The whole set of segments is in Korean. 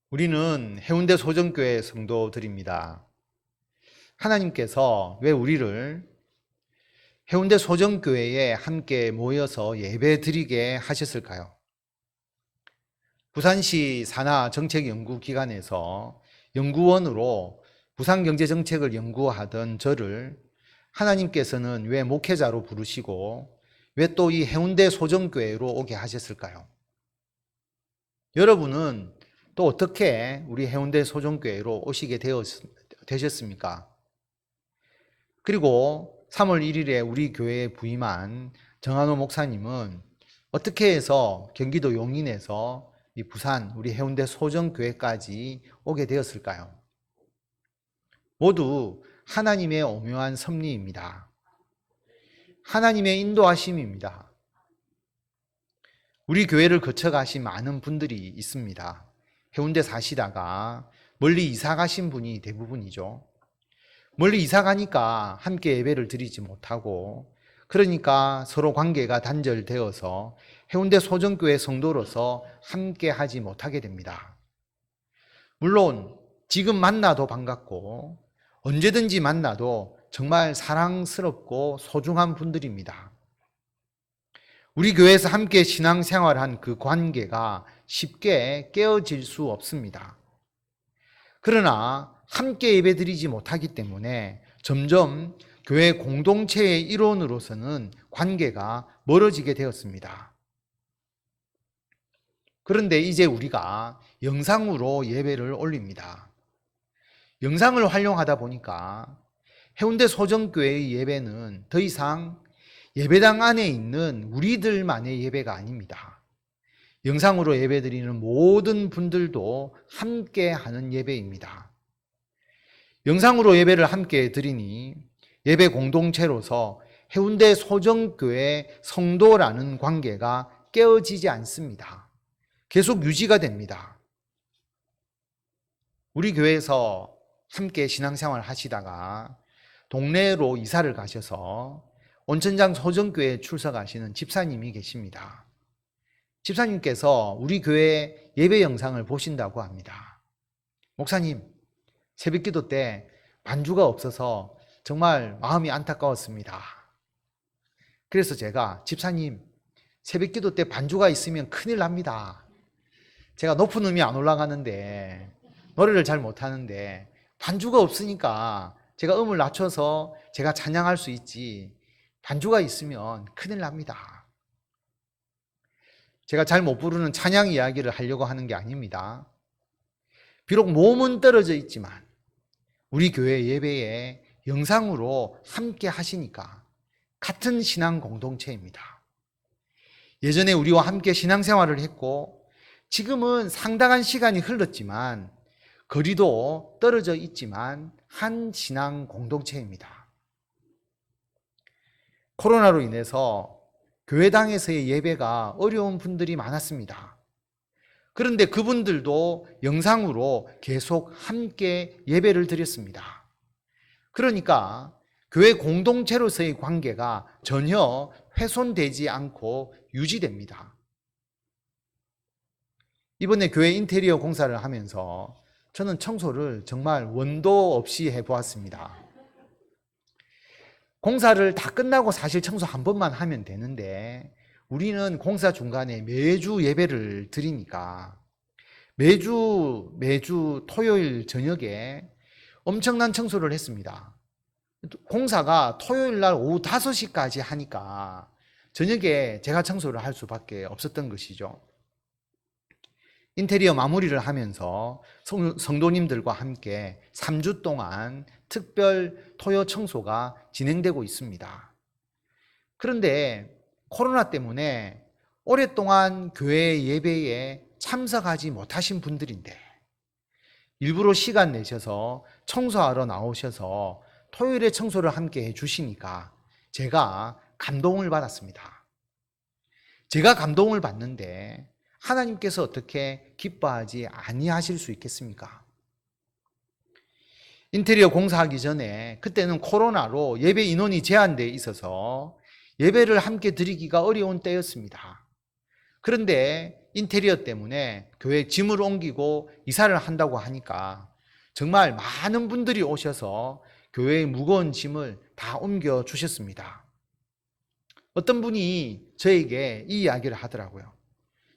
우리는 해운대 소정교회 성도들입니다. 하나님께서 왜 우리를 해운대 소정교회에 함께 모여서 예배 드리게 하셨을까요? 부산시 산하정책연구기관에서 연구원으로 부산경제정책을 연구하던 저를 하나님께서는 왜 목회자로 부르시고 왜 또 이 해운대 소정교회로 오게 하셨을까요? 여러분은 또 어떻게 우리 해운대 소정교회로 오시게 되셨습니까? 그리고 3월 1일에 우리 교회에 부임한 정한호 목사님은 어떻게 해서 경기도 용인에서 이 부산 우리 해운대 소정교회까지 오게 되었을까요? 모두 하나님의 오묘한 섭리입니다. 하나님의 인도하심입니다. 우리 교회를 거쳐가신 많은 분들이 있습니다. 해운대 사시다가 멀리 이사 가신 분이 대부분이죠. 멀리 이사 가니까 함께 예배를 드리지 못하고, 그러니까 서로 관계가 단절되어서 해운대 소정교회 성도로서 함께 하지 못하게 됩니다. 물론 지금 만나도 반갑고 언제든지 만나도 정말 사랑스럽고 소중한 분들입니다. 우리 교회에서 함께 신앙생활한 그 관계가 쉽게 깨어질 수 없습니다. 그러나 함께 예배드리지 못하기 때문에 점점 교회 공동체의 일원으로서는 관계가 멀어지게 되었습니다. 그런데 이제 우리가 영상으로 예배를 올립니다. 영상을 활용하다 보니까 해운대 소정교회의 예배는 더 이상 예배당 안에 있는 우리들만의 예배가 아닙니다. 영상으로 예배드리는 모든 분들도 함께 하는 예배입니다. 영상으로 예배를 함께 드리니 예배 공동체로서 해운대 소정교회 성도라는 관계가 깨어지지 않습니다. 계속 유지가 됩니다. 우리 교회에서 함께 신앙생활 하시다가 동네로 이사를 가셔서 온천장 소정교회에 출석하시는 집사님이 계십니다. 집사님께서 우리 교회 예배 영상을 보신다고 합니다. 목사님, 새벽기도 때 반주가 없어서 정말 마음이 안타까웠습니다. 그래서 제가 집사님, 새벽기도 때 반주가 있으면 큰일 납니다. 제가 높은 음이 안 올라가는데 노래를 잘 못하는데 반주가 없으니까 제가 음을 낮춰서 제가 찬양할 수 있지, 반주가 있으면 큰일 납니다. 제가 잘 못 부르는 찬양 이야기를 하려고 하는 게 아닙니다. 비록 몸은 떨어져 있지만 우리 교회 예배에 영상으로 함께 하시니까 같은 신앙 공동체입니다. 예전에 우리와 함께 신앙생활을 했고 지금은 상당한 시간이 흘렀지만 거리도 떨어져 있지만 한 신앙 공동체입니다. 코로나로 인해서 교회당에서의 예배가 어려운 분들이 많았습니다. 그런데 그분들도 영상으로 계속 함께 예배를 드렸습니다. 그러니까 교회 공동체로서의 관계가 전혀 훼손되지 않고 유지됩니다. 이번에 교회 인테리어 공사를 하면서 저는 청소를 정말 원도 없이 해보았습니다. 공사를 다 끝나고 사실 청소 한 번만 하면 되는데 우리는 공사 중간에 매주 예배를 드리니까 매주 토요일 저녁에 엄청난 청소를 했습니다. 공사가 토요일 날 오후 5시까지 하니까 저녁에 제가 청소를 할 수밖에 없었던 것이죠. 인테리어 마무리를 하면서 성도님들과 함께 3주 동안 특별 토요 청소가 진행되고 있습니다. 그런데 코로나 때문에 오랫동안 교회 예배에 참석하지 못하신 분들인데 일부러 시간 내셔서 청소하러 나오셔서 토요일에 청소를 함께 해주시니까 제가 감동을 받았습니다. 제가 감동을 받는데 하나님께서 어떻게 기뻐하지 아니하실 수 있겠습니까? 인테리어 공사하기 전에 그때는 코로나로 예배 인원이 제한되어 있어서 예배를 함께 드리기가 어려운 때였습니다. 그런데 인테리어 때문에 교회 짐을 옮기고 이사를 한다고 하니까 정말 많은 분들이 오셔서 교회의 무거운 짐을 다 옮겨 주셨습니다. 어떤 분이 저에게 이 이야기를 하더라고요.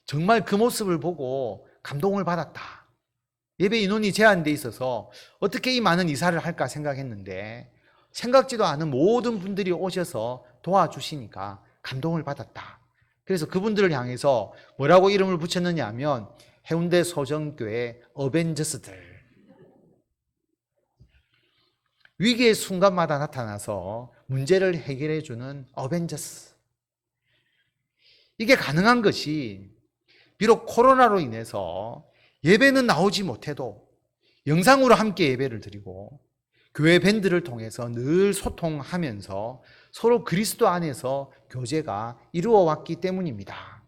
정말 그 모습을 보고 감동을 받았다. 예배 인원이 제한돼 있어서 어떻게 이 많은 이사를 할까 생각했는데 생각지도 않은 모든 분들이 오셔서 도와주시니까 감동을 받았다. 그래서 그분들을 향해서 뭐라고 이름을 붙였느냐 하면 해운대 소정교회 어벤져스들. 위기의 순간마다 나타나서 문제를 해결해주는 어벤져스. 이게 가능한 것이 비록 코로나로 인해서 예배는 나오지 못해도 영상으로 함께 예배를 드리고 교회 밴드를 통해서 늘 소통하면서 서로 그리스도 안에서 교제가 이루어 왔기 때문입니다.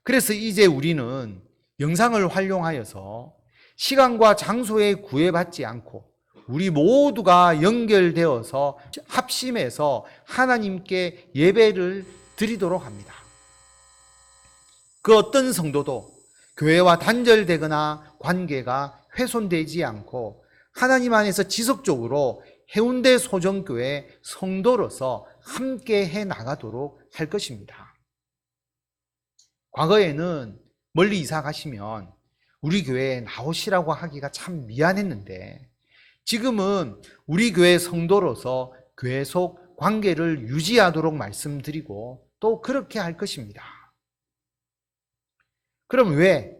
그래서 이제 우리는 영상을 활용하여서 시간과 장소에 구애받지 않고 우리 모두가 연결되어서 합심해서 하나님께 예배를 드리도록 합니다. 그 어떤 성도도 교회와 단절되거나 관계가 훼손되지 않고 하나님 안에서 지속적으로 해운대 소정교회 성도로서 함께 해 나가도록 할 것입니다. 과거에는 멀리 이사 가시면 우리 교회에 나오시라고 하기가 참 미안했는데 지금은 우리 교회 성도로서 교회 속 관계를 유지하도록 말씀드리고 또 그렇게 할 것입니다. 그럼 왜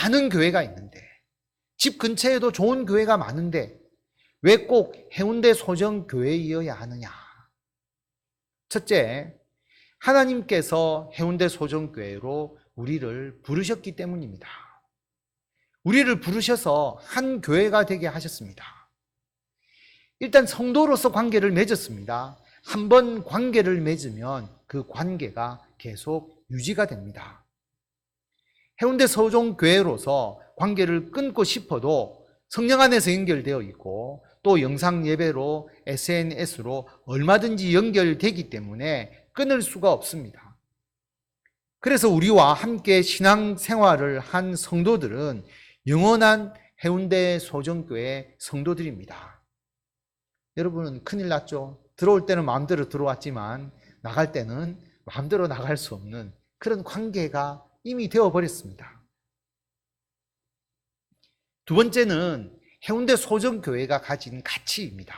많은 교회가 있는데 집 근처에도 좋은 교회가 많은데 왜 꼭 해운대 소정교회이어야 하느냐? 첫째, 하나님께서 해운대 소정교회로 우리를 부르셨기 때문입니다. 우리를 부르셔서 한 교회가 되게 하셨습니다. 일단 성도로서 관계를 맺었습니다. 한번 관계를 맺으면 그 관계가 계속 유지가 됩니다. 해운대 소정교회로서 관계를 끊고 싶어도 성령 안에서 연결되어 있고 또 영상 예배로 SNS로 얼마든지 연결되기 때문에 끊을 수가 없습니다. 그래서 우리와 함께 신앙생활을 한 성도들은 영원한 해운대 소정교회 성도들입니다. 여러분은 큰일 났죠? 들어올 때는 마음대로 들어왔지만 나갈 때는 마음대로 나갈 수 없는 그런 관계가 이미 되어버렸습니다. 두 번째는 해운대 소정교회가 가진 가치입니다.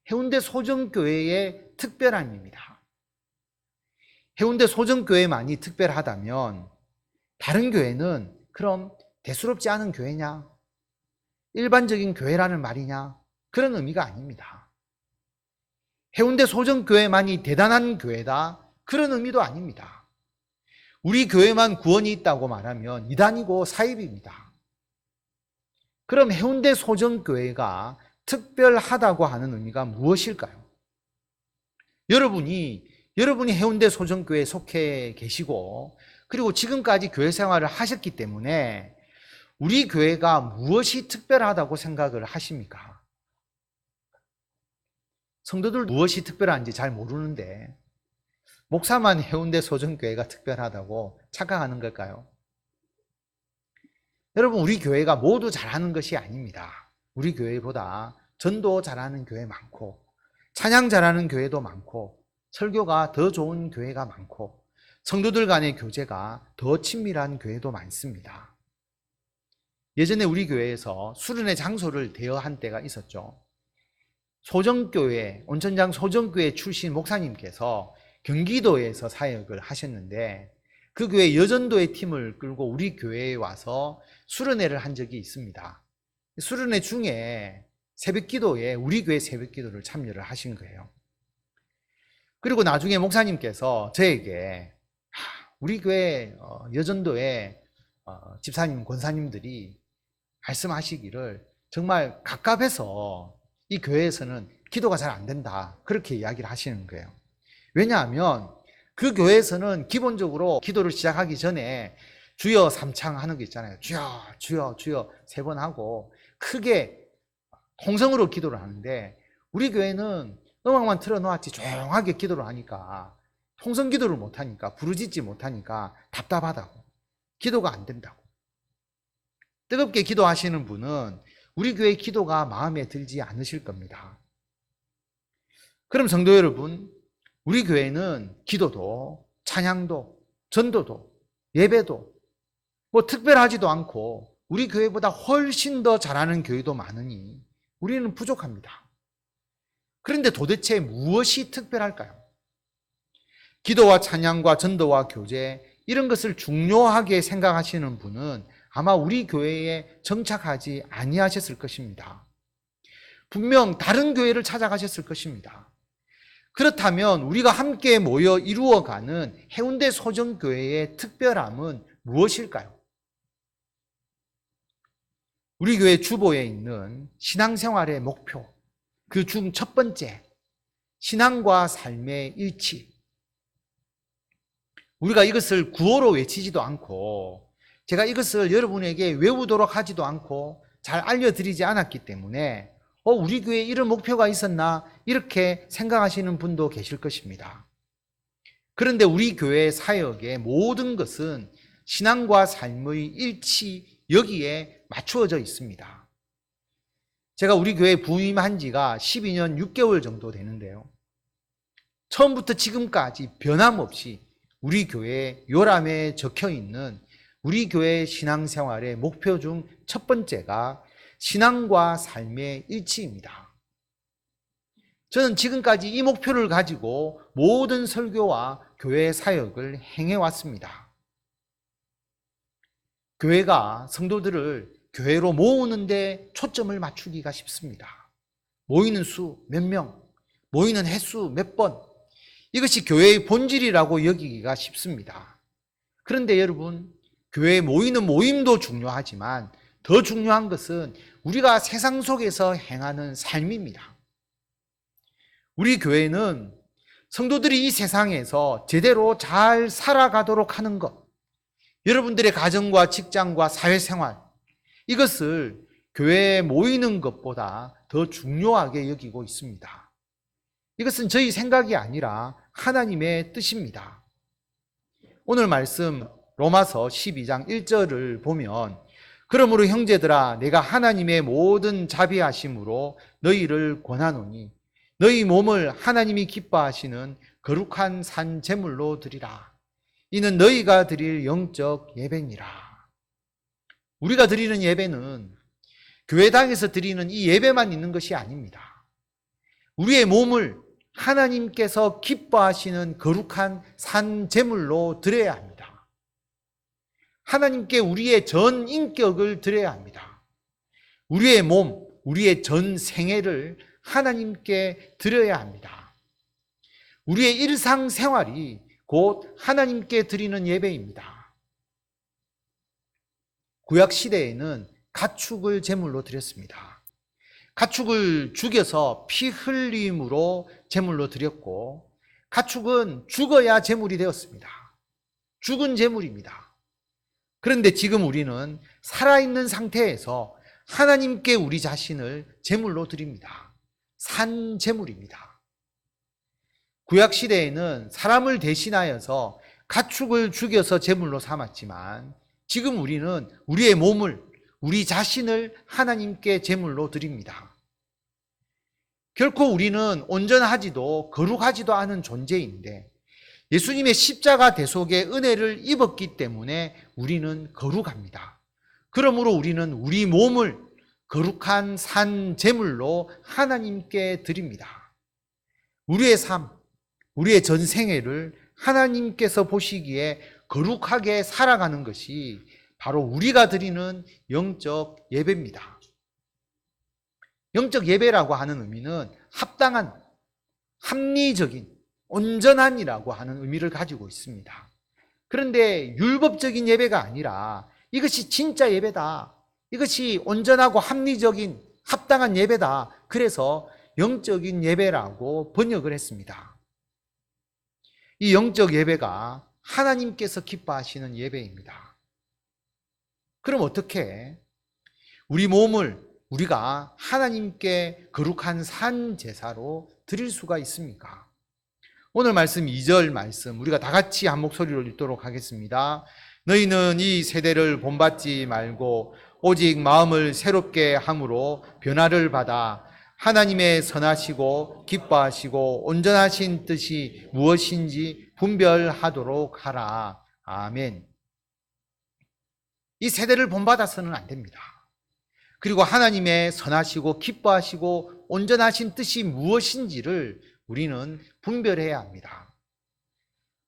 해운대 소정교회의 특별함입니다. 해운대 소정교회만이 특별하다면 다른 교회는 그럼 대수롭지 않은 교회냐? 일반적인 교회라는 말이냐? 그런 의미가 아닙니다. 해운대 소정교회만이 대단한 교회다? 그런 의미도 아닙니다. 우리 교회만 구원이 있다고 말하면 이단이고 사입입니다. 그럼 해운대 소정교회가 특별하다고 하는 의미가 무엇일까요? 여러분이 해운대 소정교회에 속해 계시고 그리고 지금까지 교회 생활을 하셨기 때문에 우리 교회가 무엇이 특별하다고 생각을 하십니까? 성도들 무엇이 특별한지 잘 모르는데 목사만 해운대 소정교회가 특별하다고 착각하는 걸까요? 여러분, 우리 교회가 모두 잘하는 것이 아닙니다. 우리 교회보다 전도 잘하는 교회 많고 찬양 잘하는 교회도 많고 설교가 더 좋은 교회가 많고 성도들 간의 교제가 더 친밀한 교회도 많습니다. 예전에 우리 교회에서 수련회 장소를 대여한 때가 있었죠. 소정교회, 온천장 소정교회 출신 목사님께서 경기도에서 사역을 하셨는데 그 교회 여전도의 팀을 끌고 우리 교회에 와서 수련회를 한 적이 있습니다. 수련회 중에 새벽기도에 우리 교회 새벽기도를 참여를 하신 거예요. 그리고 나중에 목사님께서 저에게 우리 교회 여전도의 집사님, 권사님들이 말씀하시기를 정말 갑갑해서 이 교회에서는 기도가 잘 안 된다, 그렇게 이야기를 하시는 거예요. 왜냐하면 그 교회에서는 기본적으로 기도를 시작하기 전에 주여 삼창 하는 거 있잖아요. 주여 주여 주여 3번 하고 크게 통성으로 기도를 하는데 우리 교회는 음악만 틀어놓았지 조용하게 기도를 하니까 통성 기도를 못하니까, 부르짖지 못하니까 답답하다고, 기도가 안 된다고. 뜨겁게 기도하시는 분은 우리 교회 기도가 마음에 들지 않으실 겁니다. 그럼 성도 여러분, 우리 교회는 기도도, 찬양도, 전도도, 예배도 뭐 특별하지도 않고 우리 교회보다 훨씬 더 잘하는 교회도 많으니 우리는 부족합니다. 그런데 도대체 무엇이 특별할까요? 기도와 찬양과 전도와 교제, 이런 것을 중요하게 생각하시는 분은 아마 우리 교회에 정착하지 아니하셨을 것입니다. 분명 다른 교회를 찾아가셨을 것입니다. 그렇다면 우리가 함께 모여 이루어가는 해운대 소정교회의 특별함은 무엇일까요? 우리 교회 주보에 있는 신앙생활의 목표, 그 중 첫 번째, 신앙과 삶의 일치. 우리가 이것을 구호로 외치지도 않고 제가 이것을 여러분에게 외우도록 하지도 않고 잘 알려드리지 않았기 때문에 우리 교회에 이런 목표가 있었나 이렇게 생각하시는 분도 계실 것입니다. 그런데 우리 교회 사역의 모든 것은 신앙과 삶의 일치, 여기에 맞추어져 있습니다. 제가 우리 교회에 부임한 지가 12년 6개월 정도 되는데요. 처음부터 지금까지 변함없이 우리 교회 요람에 적혀 있는 우리 교회 신앙생활의 목표 중 첫 번째가 신앙과 삶의 일치입니다. 저는 지금까지 이 목표를 가지고 모든 설교와 교회 사역을 행해왔습니다. 교회가 성도들을 교회로 모으는데 초점을 맞추기가 쉽습니다. 모이는 수 몇 명, 모이는 횟수 몇 번, 이것이 교회의 본질이라고 여기기가 쉽습니다. 그런데 여러분, 교회에 모이는 모임도 중요하지만 더 중요한 것은 우리가 세상 속에서 행하는 삶입니다. 우리 교회는 성도들이 이 세상에서 제대로 잘 살아가도록 하는 것, 여러분들의 가정과 직장과 사회생활, 이것을 교회에 모이는 것보다 더 중요하게 여기고 있습니다. 이것은 저희 생각이 아니라 하나님의 뜻입니다. 오늘 말씀 로마서 12장 1절을 보면 그러므로 형제들아 내가 하나님의 모든 자비하심으로 너희를 권하노니 너희 몸을 하나님이 기뻐하시는 거룩한 산 제물로 드리라. 이는 너희가 드릴 영적 예배니라. 우리가 드리는 예배는 교회당에서 드리는 이 예배만 있는 것이 아닙니다. 우리의 몸을 하나님께서 기뻐하시는 거룩한 산 제물로 드려야 합니다. 하나님께 우리의 전 인격을 드려야 합니다. 우리의 몸, 우리의 전 생애를 하나님께 드려야 합니다. 우리의 일상생활이 곧 하나님께 드리는 예배입니다. 구약시대에는 가축을 제물로 드렸습니다. 가축을 죽여서 피 흘림으로 제물로 드렸고 가축은 죽어야 제물이 되었습니다. 죽은 제물입니다. 그런데 지금 우리는 살아있는 상태에서 하나님께 우리 자신을 제물로 드립니다. 산 제물입니다. 구약시대에는 사람을 대신하여서 가축을 죽여서 제물로 삼았지만 지금 우리는 우리의 몸을, 우리 자신을 하나님께 제물로 드립니다. 결코 우리는 온전하지도 거룩하지도 않은 존재인데 예수님의 십자가 대속의 은혜를 입었기 때문에 우리는 거룩합니다. 그러므로 우리는 우리 몸을 거룩한 산 제물로 하나님께 드립니다. 우리의 삶, 우리의 전생애를 하나님께서 보시기에 거룩하게 살아가는 것이 바로 우리가 드리는 영적 예배입니다. 영적 예배라고 하는 의미는 합당한, 합리적인, 온전한이라고 하는 의미를 가지고 있습니다. 그런데 율법적인 예배가 아니라 이것이 진짜 예배다. 이것이 온전하고 합리적인 합당한 예배다. 그래서 영적인 예배라고 번역을 했습니다. 이 영적 예배가 하나님께서 기뻐하시는 예배입니다. 그럼 어떻게 우리 몸을 우리가 하나님께 거룩한 산 제사로 드릴 수가 있습니까? 오늘 말씀 2절 말씀 우리가 다 같이 한 목소리로 읽도록 하겠습니다. 너희는 이 세대를 본받지 말고 오직 마음을 새롭게 함으로 변화를 받아 하나님의 선하시고 기뻐하시고 온전하신 뜻이 무엇인지 분별하도록 하라. 아멘. 이 세대를 본받아서는 안 됩니다. 그리고 하나님의 선하시고 기뻐하시고 온전하신 뜻이 무엇인지를 우리는 분별해야 합니다.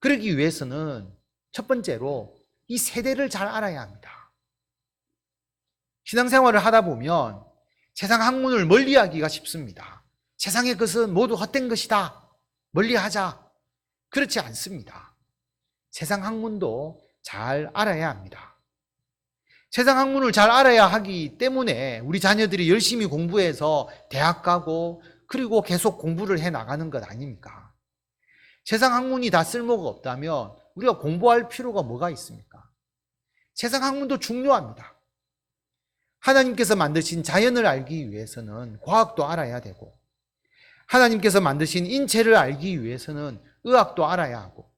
그러기 위해서는 첫 번째로 이 세대를 잘 알아야 합니다. 신앙생활을 하다 보면 세상 학문을 멀리하기가 쉽습니다. 세상의 것은 모두 헛된 것이다. 멀리하자. 그렇지 않습니다. 세상 학문도 잘 알아야 합니다. 세상 학문을 잘 알아야 하기 때문에 우리 자녀들이 열심히 공부해서 대학 가고 그리고 계속 공부를 해 나가는 것 아닙니까? 세상 학문이 다 쓸모가 없다면 우리가 공부할 필요가 뭐가 있습니까? 세상 학문도 중요합니다. 하나님께서 만드신 자연을 알기 위해서는 과학도 알아야 되고, 하나님께서 만드신 인체를 알기 위해서는 의학도 알아야 하고,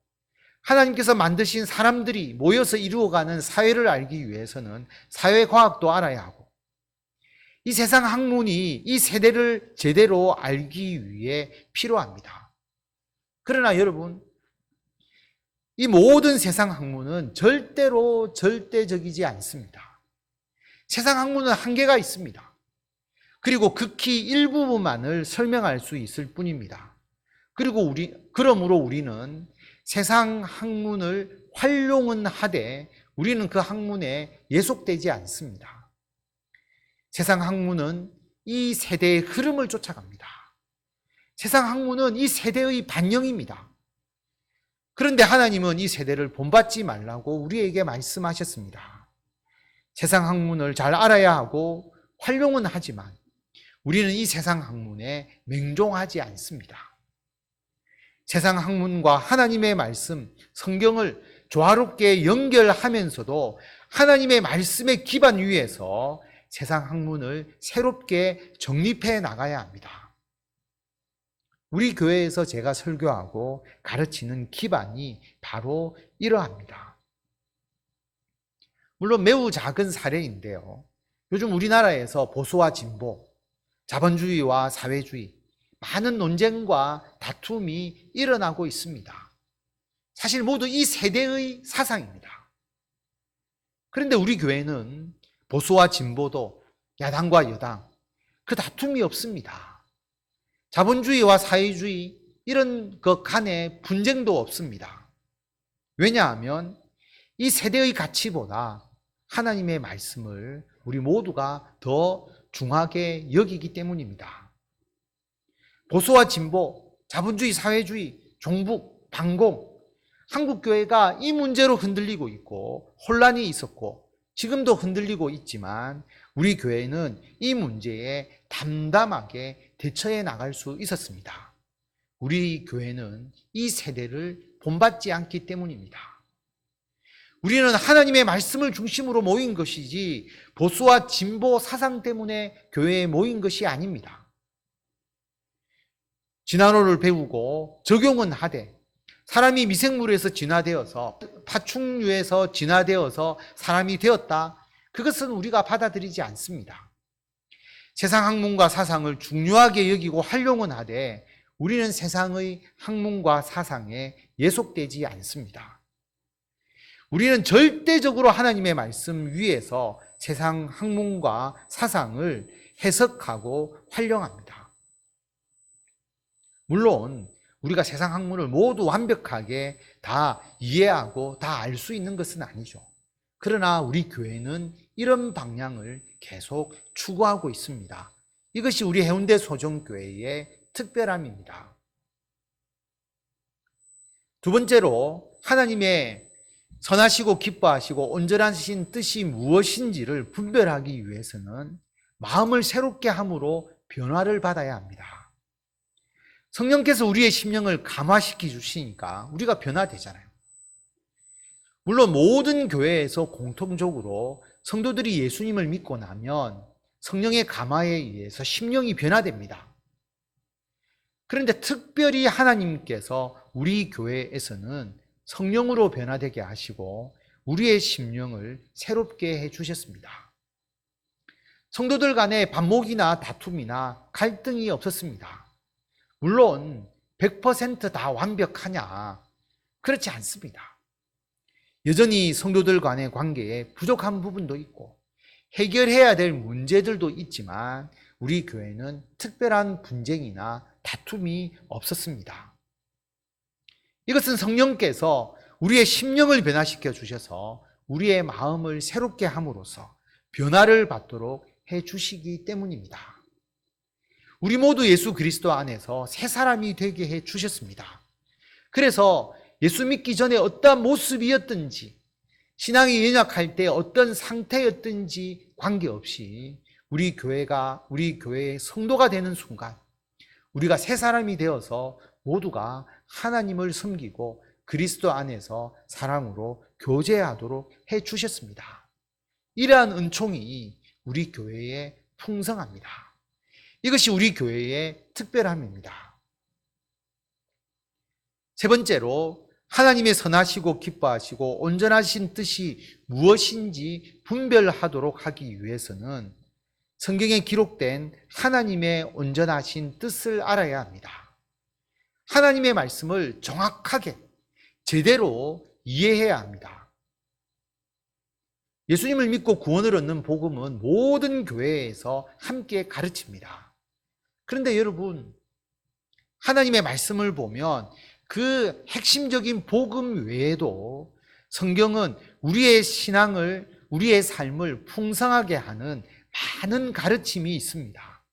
하나님께서 만드신 사람들이 모여서 이루어가는 사회를 알기 위해서는 사회과학도 알아야 하고, 이 세상 학문이 이 세대를 제대로 알기 위해 필요합니다. 그러나 여러분, 이 모든 세상 학문은 절대로 절대적이지 않습니다. 세상 학문은 한계가 있습니다. 그리고 극히 일부분만을 설명할 수 있을 뿐입니다. 그러므로 우리는 세상 학문을 활용은 하되 우리는 그 학문에 예속되지 않습니다. 세상 학문은 이 세대의 흐름을 쫓아갑니다. 세상 학문은 이 세대의 반영입니다. 그런데 하나님은 이 세대를 본받지 말라고 우리에게 말씀하셨습니다. 세상 학문을 잘 알아야 하고 활용은 하지만 우리는 이 세상 학문에 맹종하지 않습니다. 세상 학문과 하나님의 말씀, 성경을 조화롭게 연결하면서도 하나님의 말씀의 기반 위에서 세상 학문을 새롭게 정립해 나가야 합니다. 우리 교회에서 제가 설교하고 가르치는 기반이 바로 이러합니다. 물론 매우 작은 사례인데요. 요즘 우리나라에서 보수와 진보, 자본주의와 사회주의, 많은 논쟁과 다툼이 일어나고 있습니다. 사실 모두 이 세대의 사상입니다. 그런데 우리 교회는 보수와 진보도 야당과 여당, 그 다툼이 없습니다. 자본주의와 사회주의, 이런 것 간에 분쟁도 없습니다. 왜냐하면 이 세대의 가치보다 하나님의 말씀을 우리 모두가 더 중하게 여기기 때문입니다. 보수와 진보, 자본주의, 사회주의, 종북, 반공, 한국교회가 이 문제로 흔들리고 있고 혼란이 있었고 지금도 흔들리고 있지만 우리 교회는 이 문제에 담담하게 대처해 나갈 수 있었습니다. 우리 교회는 이 세대를 본받지 않기 때문입니다. 우리는 하나님의 말씀을 중심으로 모인 것이지 보수와 진보 사상 때문에 교회에 모인 것이 아닙니다. 진화론을 배우고 적용은 하되 사람이 미생물에서 진화되어서 파충류에서 진화되어서 사람이 되었다. 그것은 우리가 받아들이지 않습니다. 세상 학문과 사상을 중요하게 여기고 활용은 하되 우리는 세상의 학문과 사상에 예속되지 않습니다. 우리는 절대적으로 하나님의 말씀 위에서 세상 학문과 사상을 해석하고 활용합니다. 물론 우리가 세상 학문을 모두 완벽하게 다 이해하고 다 알 수 있는 것은 아니죠. 그러나 우리 교회는 이런 방향을 계속 추구하고 있습니다. 이것이 우리 해운대 소정교회의 특별함입니다. 두 번째로 하나님의 선하시고 기뻐하시고 온전하신 뜻이 무엇인지를 분별하기 위해서는 마음을 새롭게 함으로 변화를 받아야 합니다. 성령께서 우리의 심령을 감화시켜 주시니까 우리가 변화되잖아요. 물론 모든 교회에서 공통적으로 성도들이 예수님을 믿고 나면 성령의 감화에 의해서 심령이 변화됩니다. 그런데 특별히 하나님께서 우리 교회에서는 성령으로 변화되게 하시고 우리의 심령을 새롭게 해주셨습니다. 성도들 간에 반목이나 다툼이나 갈등이 없었습니다. 물론 100%다 완벽하냐? 그렇지 않습니다. 여전히 성도들 간의 관계에 부족한 부분도 있고 해결해야 될 문제들도 있지만 우리 교회는 특별한 분쟁이나 다툼이 없었습니다. 이것은 성령께서 우리의 심령을 변화시켜 주셔서 우리의 마음을 새롭게 함으로써 변화를 받도록 해 주시기 때문입니다. 우리 모두 예수 그리스도 안에서 새 사람이 되게 해 주셨습니다. 그래서 예수 믿기 전에 어떤 모습이었든지 신앙이 연약할 때 어떤 상태였든지 관계없이 우리 교회의 성도가 되는 순간 우리가 새 사람이 되어서 모두가 하나님을 섬기고 그리스도 안에서 사랑으로 교제하도록 해 주셨습니다. 이러한 은총이 우리 교회에 풍성합니다. 이것이 우리 교회의 특별함입니다. 세 번째로 하나님의 선하시고 기뻐하시고 온전하신 뜻이 무엇인지 분별하도록 하기 위해서는 성경에 기록된 하나님의 온전하신 뜻을 알아야 합니다. 하나님의 말씀을 정확하게 제대로 이해해야 합니다. 예수님을 믿고 구원을 얻는 복음은 모든 교회에서 함께 가르칩니다. 그런데 여러분, 하나님의 말씀을 보면 그 핵심적인 복음 외에도 성경은 우리의 신앙을, 우리의 삶을 풍성하게 하는 많은 가르침이 있습니다.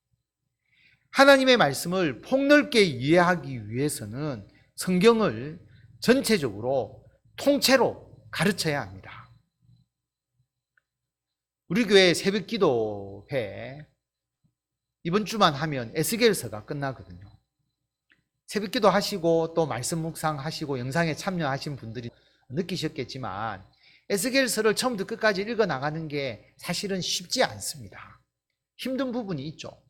하나님의 말씀을 폭넓게 이해하기 위해서는 성경을 전체적으로 통째로 가르쳐야 합니다. 우리 교회 새벽 기도회 이번 주만 하면 에스겔서가 끝나거든요. 새벽 기도 하시고 또 말씀 묵상하시고 영상에 참여하신 분들이 느끼셨겠지만 에스겔서를 처음부터 끝까지 읽어 나가는 게 사실은 쉽지 않습니다. 힘든 부분이 있죠.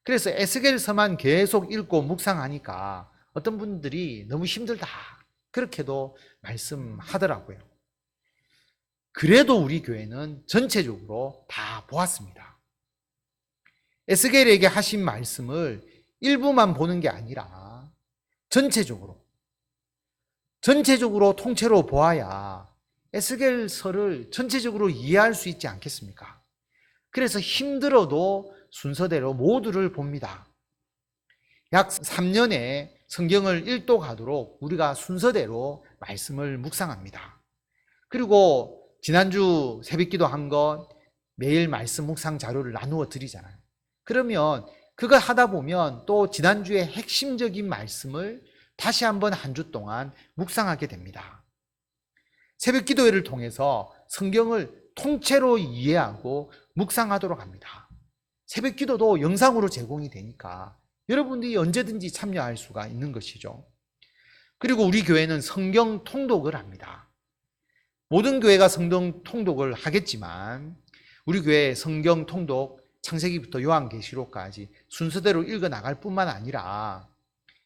그래서 에스겔서만 계속 읽고 묵상하니까 어떤 분들이 너무 힘들다 그렇게도 말씀하더라고요. 그래도 우리 교회는 전체적으로 다 보았습니다. 에스겔에게 하신 말씀을 일부만 보는 게 아니라 전체적으로 통째로 보아야 에스겔서를 전체적으로 이해할 수 있지 않겠습니까? 그래서 힘들어도 순서대로 모두를 봅니다. 약 3년에 성경을 일독하도록 우리가 순서대로 말씀을 묵상합니다. 그리고 지난주 새벽기도 한 것 매일 말씀 묵상 자료를 나누어 드리잖아요. 그러면 그걸 하다 보면 또 지난주의 핵심적인 말씀을 다시 한번 한 주 동안 묵상하게 됩니다. 새벽 기도회를 통해서 성경을 통째로 이해하고 묵상하도록 합니다. 새벽 기도도 영상으로 제공이 되니까 여러분들이 언제든지 참여할 수가 있는 것이죠. 그리고 우리 교회는 성경 통독을 합니다. 모든 교회가 성경 통독을 하겠지만 우리 교회 성경 통독 창세기부터 요한계시록까지 순서대로 읽어 나갈 뿐만 아니라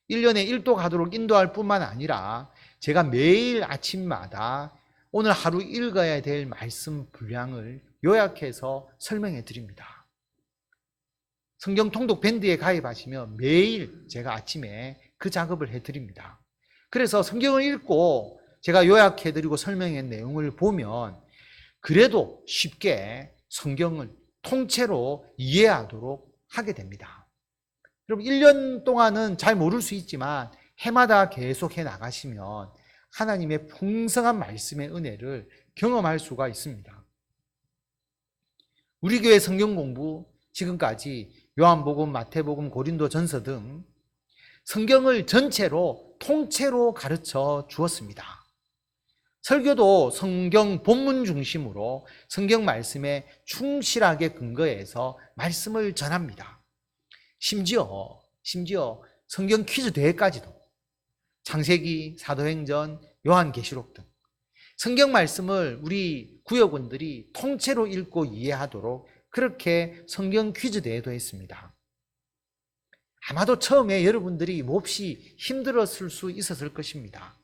1년에 일독하도록 인도할 뿐만 아니라 제가 매일 아침마다 오늘 하루 읽어야 될 말씀 분량을 요약해서 설명해 드립니다. 성경 통독 밴드에 가입하시면 매일 제가 아침에 그 작업을 해 드립니다. 그래서 성경을 읽고 제가 요약해 드리고 설명한 내용을 보면 그래도 쉽게 성경을 통째로 이해하도록 하게 됩니다. 여러분 1년 동안은 잘 모를 수 있지만 해마다 계속해 나가시면 하나님의 풍성한 말씀의 은혜를 경험할 수가 있습니다. 우리 교회 성경 공부 지금까지 요한복음, 마태복음, 고린도전서 등 성경을 전체로 통째로 가르쳐 주었습니다. 설교도 성경 본문 중심으로 성경 말씀에 충실하게 근거해서 말씀을 전합니다. 심지어 성경 퀴즈 대회까지도 창세기, 사도행전, 요한계시록 등 성경 말씀을 우리 구역원들이 통째로 읽고 이해하도록 그렇게 성경 퀴즈 대회도 했습니다. 아마도 처음에 여러분들이 몹시 힘들었을 수 있었을 것입니다.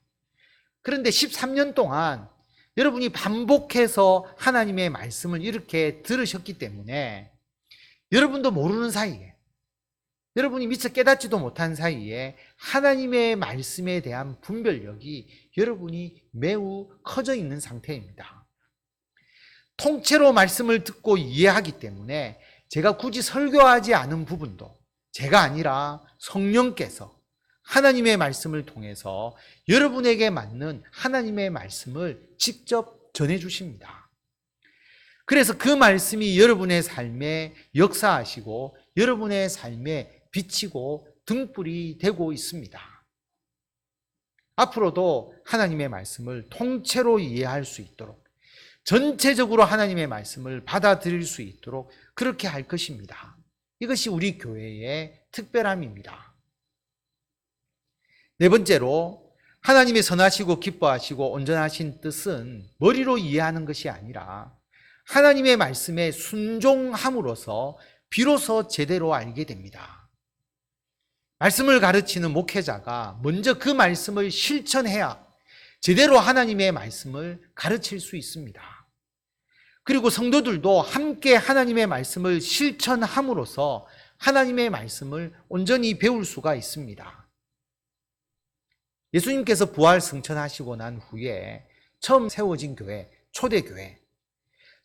그런데 13년 동안 여러분이 반복해서 하나님의 말씀을 이렇게 들으셨기 때문에 여러분도 모르는 사이에, 여러분이 미처 깨닫지도 못한 사이에 하나님의 말씀에 대한 분별력이 여러분이 매우 커져 있는 상태입니다. 통째로 말씀을 듣고 이해하기 때문에 제가 굳이 설교하지 않은 부분도 제가 아니라 성령께서 하나님의 말씀을 통해서 여러분에게 맞는 하나님의 말씀을 직접 전해주십니다. 그래서 그 말씀이 여러분의 삶에 역사하시고 여러분의 삶에 비치고 등불이 되고 있습니다. 앞으로도 하나님의 말씀을 통째로 이해할 수 있도록, 전체적으로 하나님의 말씀을 받아들일 수 있도록 그렇게 할 것입니다. 이것이 우리 교회의 특별함입니다. 네 번째로, 하나님의 선하시고 기뻐하시고 온전하신 뜻은 머리로 이해하는 것이 아니라 하나님의 말씀에 순종함으로써 비로소 제대로 알게 됩니다. 말씀을 가르치는 목회자가 먼저 그 말씀을 실천해야 제대로 하나님의 말씀을 가르칠 수 있습니다. 그리고 성도들도 함께 하나님의 말씀을 실천함으로써 하나님의 말씀을 온전히 배울 수가 있습니다. 예수님께서 부활 승천하시고 난 후에 처음 세워진 교회,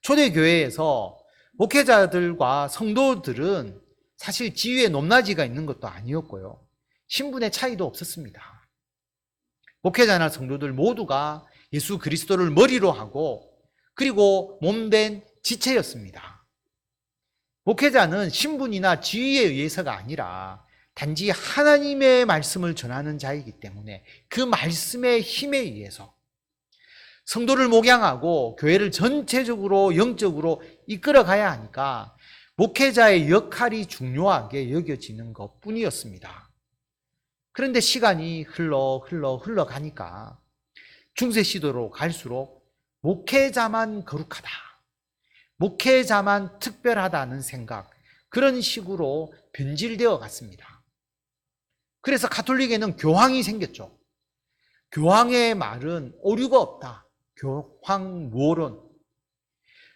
초대교회에서 목회자들과 성도들은 사실 지위의 높낮이가 있는 것도 아니었고요. 신분의 차이도 없었습니다. 목회자나 성도들 모두가 예수 그리스도를 머리로 하고 그리고 몸된 지체였습니다. 목회자는 신분이나 지위에 의해서가 아니라 단지 하나님의 말씀을 전하는 자이기 때문에 그 말씀의 힘에 의해서 성도를 목양하고 교회를 전체적으로 영적으로 이끌어 가야 하니까 목회자의 역할이 중요하게 여겨지는 것 뿐이었습니다. 그런데 시간이 흘러가니까 중세 시대로 갈수록 목회자만 거룩하다, 목회자만 특별하다는 생각, 그런 식으로 변질되어 갔습니다. 그래서 가톨릭에는 교황이 생겼죠. 교황의 말은 오류가 없다. 교황무호론.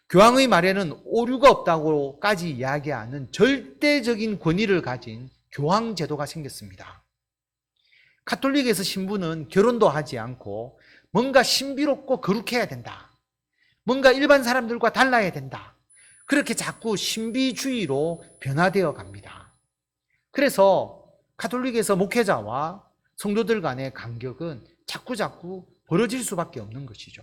교황의 말에는 오류가 없다고까지 이야기하는 절대적인 권위를 가진 교황 제도가 생겼습니다. 가톨릭에서 신부는 결혼도 하지 않고 뭔가 신비롭고 거룩해야 된다. 뭔가 일반 사람들과 달라야 된다. 그렇게 자꾸 신비주의로 변화되어 갑니다. 그래서 가톨릭에서 목회자와 성도들 간의 간격은 자꾸 벌어질 수밖에 없는 것이죠.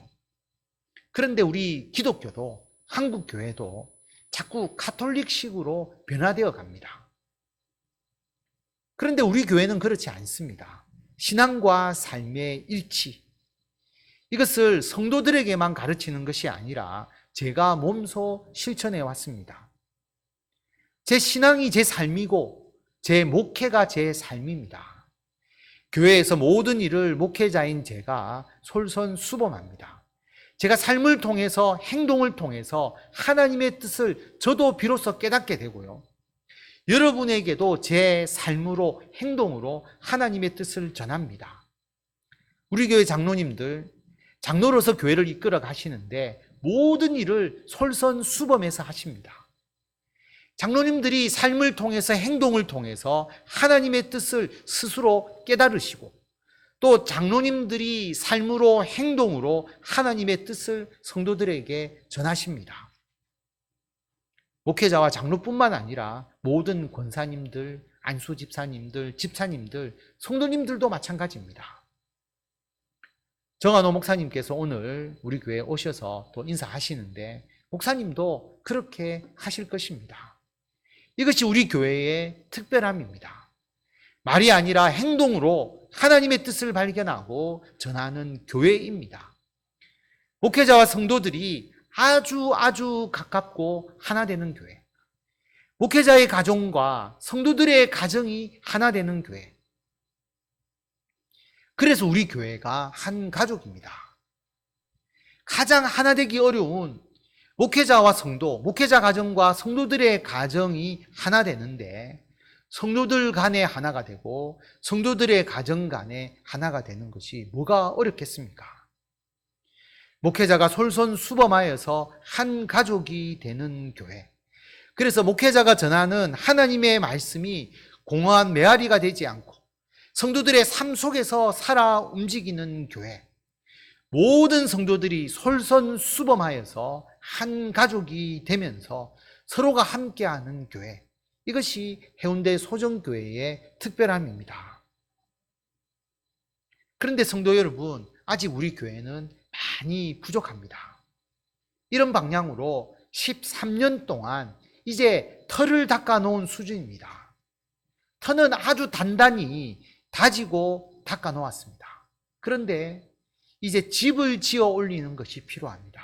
그런데 우리 기독교도, 한국 교회도 자꾸 가톨릭식으로 변화되어 갑니다. 그런데 우리 교회는 그렇지 않습니다. 신앙과 삶의 일치, 이것을 성도들에게만 가르치는 것이 아니라 제가 몸소 실천해 왔습니다. 제 신앙이 제 삶이고 제 목회가 제 삶입니다. 교회에서 모든 일을 목회자인 제가 솔선수범합니다. 제가 삶을 통해서, 행동을 통해서 하나님의 뜻을 저도 비로소 깨닫게 되고요. 여러분에게도 제 삶으로, 행동으로 하나님의 뜻을 전합니다. 우리 교회 장로님들, 장로로서 교회를 이끌어 가시는데 모든 일을 솔선수범해서 하십니다. 장로님들이 삶을 통해서, 행동을 통해서 하나님의 뜻을 스스로 깨달으시고, 또 장로님들이 삶으로, 행동으로 하나님의 뜻을 성도들에게 전하십니다. 목회자와 장로뿐만 아니라 모든 권사님들, 안수 집사님들, 집사님들, 성도님들도 마찬가지입니다. 정한호 목사님께서 오늘 우리 교회에 오셔서 또 인사하시는데 목사님도 그렇게 하실 것입니다. 이것이 우리 교회의 특별함입니다. 말이 아니라 행동으로 하나님의 뜻을 발견하고 전하는 교회입니다. 목회자와 성도들이 아주 가깝고 하나 되는 교회. 목회자의 가정과 성도들의 가정이 하나 되는 교회. 그래서 우리 교회가 한 가족입니다. 가장 하나 되기 어려운 목회자와 성도, 목회자 가정과 성도들의 가정이 하나 되는데 성도들 간에 하나가 되고 성도들의 가정 간에 하나가 되는 것이 뭐가 어렵겠습니까? 목회자가 솔선수범하여서 한 가족이 되는 교회. 그래서 목회자가 전하는 하나님의 말씀이 공허한 메아리가 되지 않고 성도들의 삶 속에서 살아 움직이는 교회. 모든 성도들이 솔선수범하여서 한 가족이 되면서 서로가 함께하는 교회. 이것이 해운대 소정교회의 특별함입니다. 그런데 성도 여러분, 아직 우리 교회는 많이 부족합니다. 이런 방향으로 13년 동안 이제 터를 닦아 놓은 수준입니다. 터는 아주 단단히 다지고 닦아 놓았습니다. 그런데 이제 집을 지어 올리는 것이 필요합니다.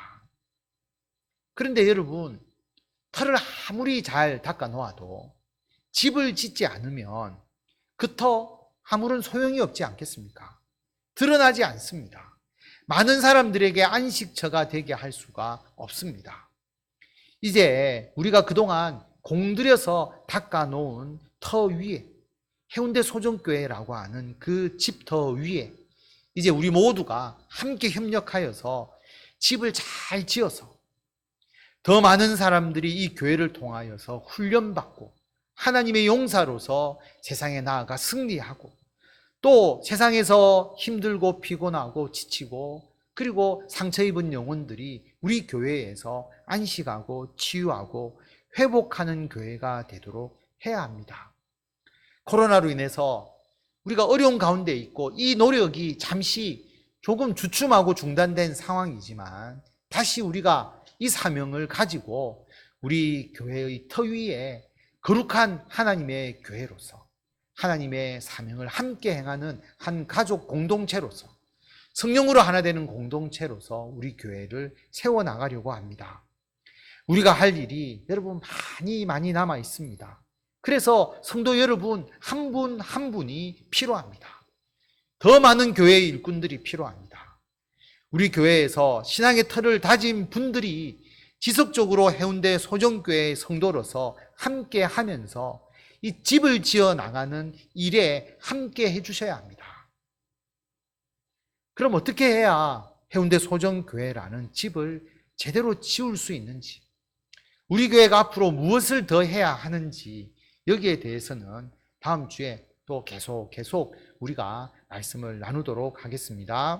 그런데 여러분, 터를 아무리 잘 닦아 놓아도 집을 짓지 않으면 그 터 아무런 소용이 없지 않겠습니까? 드러나지 않습니다. 많은 사람들에게 안식처가 되게 할 수가 없습니다. 이제 우리가 그동안 공들여서 닦아 놓은 터 위에, 해운대 소정교회라고 하는 그 집터 위에 이제 우리 모두가 함께 협력하여서 집을 잘 지어서 더 많은 사람들이 이 교회를 통하여서 훈련받고 하나님의 용사로서 세상에 나아가 승리하고 또 세상에서 힘들고 피곤하고 지치고 그리고 상처 입은 영혼들이 우리 교회에서 안식하고 치유하고 회복하는 교회가 되도록 해야 합니다. 코로나로 인해서 우리가 어려운 가운데 있고 이 노력이 잠시 조금 주춤하고 중단된 상황이지만 다시 우리가 이 사명을 가지고 우리 교회의 터 위에 거룩한 하나님의 교회로서 하나님의 사명을 함께 행하는 한 가족 공동체로서 성령으로 하나 되는 공동체로서 우리 교회를 세워나가려고 합니다. 우리가 할 일이 여러분 많이 남아 있습니다. 그래서 성도 여러분 한 분 한 분이 필요합니다. 더 많은 교회의 일꾼들이 필요합니다. 우리 교회에서 신앙의 터를 다진 분들이 지속적으로 해운대 소정교회의 성도로서 함께 하면서 이 집을 지어 나가는 일에 함께 해주셔야 합니다. 그럼 어떻게 해야 해운대 소정교회라는 집을 제대로 지을 수 있는지, 우리 교회가 앞으로 무엇을 더 해야 하는지 여기에 대해서는 다음 주에 또 계속 우리가 말씀을 나누도록 하겠습니다.